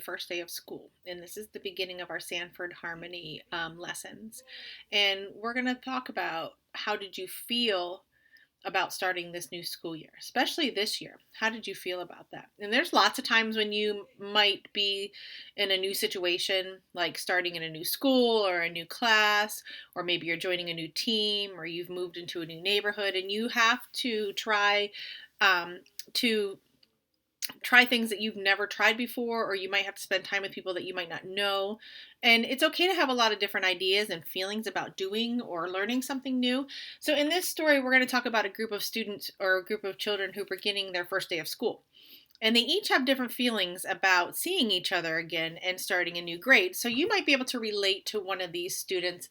first day of school, and this is the beginning of our Sanford Harmony lessons. And we're going to talk about how did you feel about starting this new school year, especially this year. How did you feel about that? And there's lots of times when you might be in a new situation, like starting in a new school or a new class, or maybe you're joining a new team, or you've moved into a new neighborhood, and you have to um, to try things that you've never tried before, or you might have to spend time with people that you might not know. And it's okay to have a lot of different ideas and feelings about doing or learning something new. So in this story, we're going to talk about a group of students or a group of children who are beginning their first day of school. And they each have different feelings about seeing each other again and starting a new grade. So you might be able to relate to one of these students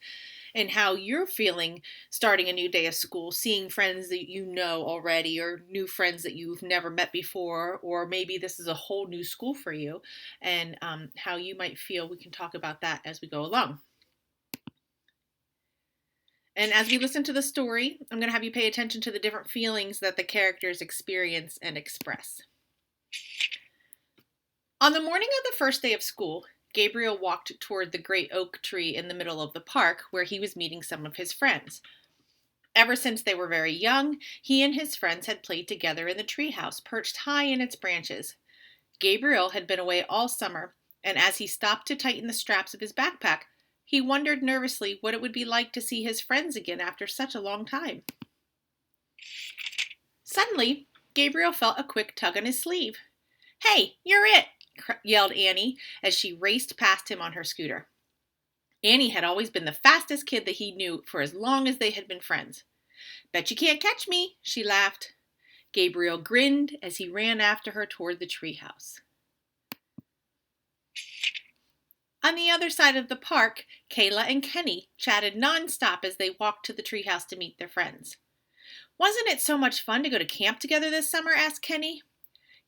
and how you're feeling starting a new day of school, seeing friends that you know already or new friends that you've never met before, or maybe this is a whole new school for you, and how you might feel. We can talk about that as we go along. And as we listen to the story, I'm going to have you pay attention to the different feelings that the characters experience and express. On the morning of the first day of school, Gabriel walked toward the great oak tree in the middle of the park where he was meeting some of his friends. Ever since they were very young, he and his friends had played together in the treehouse perched high in its branches. Gabriel had been away all summer, and as he stopped to tighten the straps of his backpack, he wondered nervously what it would be like to see his friends again after such a long time. Suddenly, Gabriel felt a quick tug on his sleeve. "Hey, you're it!" yelled Annie as she raced past him on her scooter. Annie had always been the fastest kid that he knew for as long as they had been friends. "Bet you can't catch me," she laughed. Gabriel grinned as he ran after her toward the treehouse. On the other side of the park, Kayla and Kenny chatted nonstop as they walked to the treehouse to meet their friends. "Wasn't it so much fun to go to camp together this summer?" asked Kenny.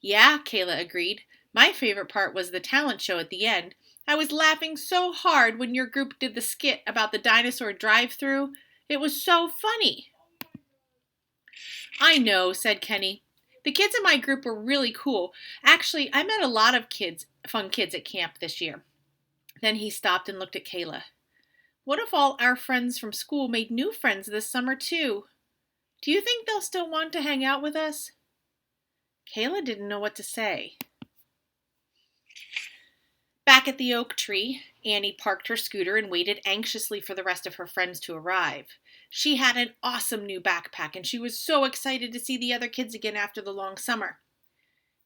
"Yeah," Kayla agreed. "My favorite part was the talent show at the end. I was laughing so hard when your group did the skit about the dinosaur drive-thru. It was so funny." "I know," said Kenny. "The kids in my group were really cool. Actually, I met a lot of fun kids at camp this year." Then he stopped and looked at Kayla. "What if all our friends from school made new friends this summer too? Do you think they'll still want to hang out with us?" Kayla didn't know what to say. Back at the oak tree, Annie parked her scooter and waited anxiously for the rest of her friends to arrive. She had an awesome new backpack, and she was so excited to see the other kids again after the long summer.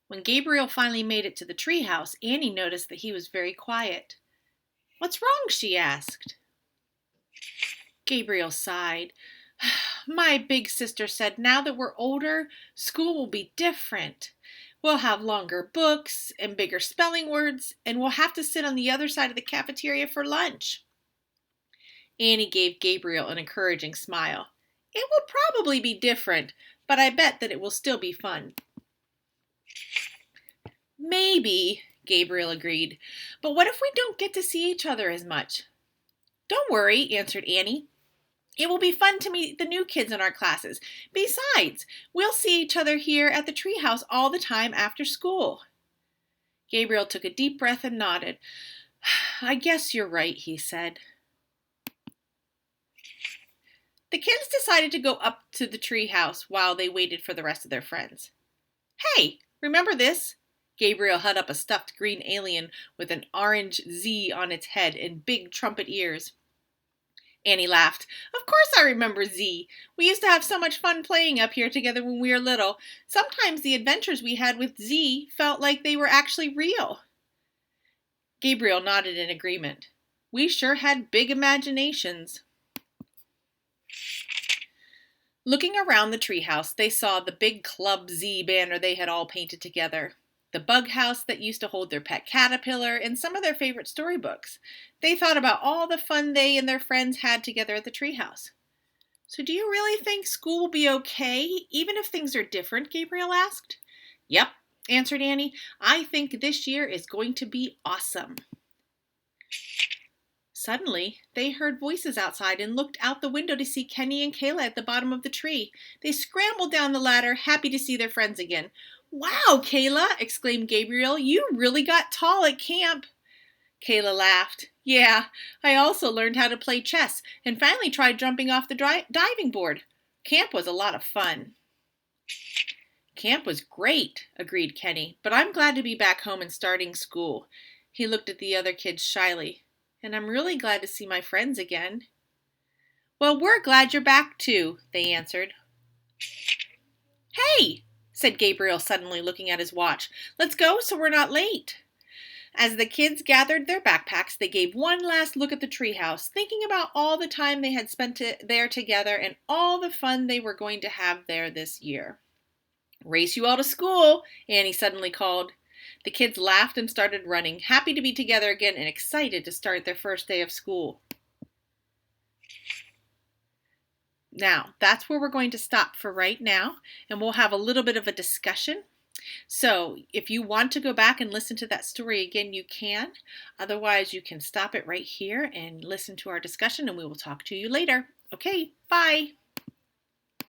When Gabriel finally made it to the treehouse, Annie noticed that he was very quiet. "What's wrong?" she asked. Gabriel sighed. "My big sister said now that we're older, school will be different. We'll have longer books and bigger spelling words, and we'll have to sit on the other side of the cafeteria for lunch." Annie gave Gabriel an encouraging smile. "It will probably be different, but I bet that it will still be fun." "Maybe," Gabriel agreed. "But what if we don't get to see each other as much?" "Don't worry," answered Annie. "It will be fun to meet the new kids in our classes. Besides, we'll see each other here at the treehouse all the time after school." Gabriel took a deep breath and nodded. "I guess you're right," he said. The kids decided to go up to the treehouse while they waited for the rest of their friends. "Hey, remember this?" Gabriel held up a stuffed green alien with an orange Z on its head and big trumpet ears. Annie laughed. "Of course I remember Z. We used to have so much fun playing up here together when we were little. Sometimes the adventures we had with Z felt like they were actually real." Gabriel nodded in agreement. "We sure had big imaginations." Looking around the treehouse, they saw the big Club Z banner they had all painted together, the bug house that used to hold their pet caterpillar, and some of their favorite storybooks. They thought about all the fun they and their friends had together at the treehouse. "So do you really think school will be okay, even if things are different?" Gabriel asked. "Yep," answered Annie. "I think this year is going to be awesome." Suddenly, they heard voices outside and looked out the window to see Kenny and Kayla at the bottom of the tree. They scrambled down the ladder, happy to see their friends again. Wow, Kayla, exclaimed Gabriel, you really got tall at camp. Kayla laughed. Yeah, I also learned how to play chess and finally tried jumping off the diving board. Camp was a lot of fun. Camp was great, agreed Kenny, but I'm glad to be back home and starting school. He looked at the other kids shyly. And I'm really glad to see my friends again. Well, we're glad you're back too, they answered. Hey, said Gabriel suddenly looking at his watch. Let's go so we're not late. As the kids gathered their backpacks, they gave one last look at the treehouse, thinking about all the time they had spent there together and all the fun they were going to have there this year. Race you all to school, Annie suddenly called. The kids laughed and started running, happy to be together again and excited to start their first day of school. Now, that's where we're going to stop for right now, and we'll have a little bit of a discussion. So, if you want to go back and listen to that story again, you can. Otherwise, you can stop it right here and listen to our discussion, and we will talk to you later. Okay, bye.